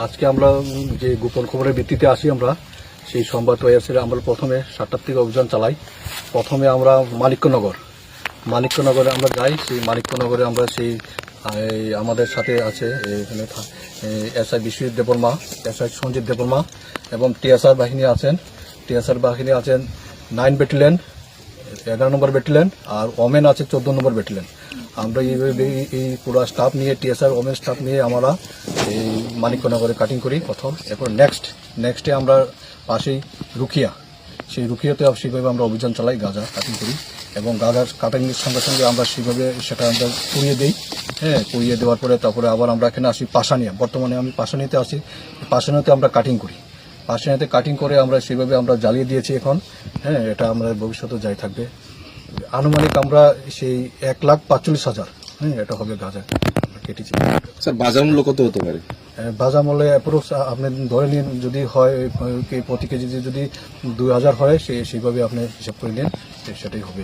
আজকে আমরা যে গোপন খবরের ভিত্তিতে আসি আমরা সেই সংবাদ হয়েছে আমরা প্রথমে 7টার থেকে অভিযান চালাই। প্রথমে আমরা মানিক্যনগরে আমরা যাই। সেই মানিক্যনগরে আমরা সেই আমাদের সাথে আছে এখানে এসআই বিশ্বজিৎ দেববর্মা, এসআই সঞ্জিত দেববর্মা এবং টিএসআর বাহিনী আছেন 9 ব্যাটালিয়ন, 11 নম্বর ব্যাটালিয়ন, আর ওমেন আছে 14 নম্বর ব্যাটালিয়ন। আমরা এইভাবে এই পুরো স্টাফ নিয়ে টিএসআর ওমেন স্টাফ নিয়ে আমরা এই মানিক্যনগরে কাটিং করি প্রথম। এরপর নেক্সটে আমরা পাশেই রুকিয়া, সেই রুকিয়াতে সেইভাবে আমরা অভিযান চালাই, গাঁজা কাটিং করি এবং গাঁজার কাটিংয়ের সঙ্গে সঙ্গে আমরা সেইভাবে সেটা আমরা পুড়িয়ে দিই। পুড়িয়ে দেওয়ার পরে তারপরে আবার আমরা এখানে আসি পাশানিয়া। বর্তমানে আমি পাশানিতে আসি, পাশানিয়াতে আমরা কাটিং করি। পাশানিয়াতে কাটিং করে আমরা সেইভাবে আমরা জ্বালিয়ে দিয়েছি এখন। এটা আমরা ভবিষ্যতে যাই থাকবে। আনুমানিক আমরা সেই 1,45,000 এটা হবে গাঁজা আমরা কেটেছি। স্যার বাজার মূল্য কত হতে পারে? বাজার মূল্যে অ্যাপ্রক্স আপনি ধরে নিন, যদি হয় প্রতি কেজি যদি 2,000 হয় সেইভাবে আপনি হিসাব করে নিন, সেটাই হবে।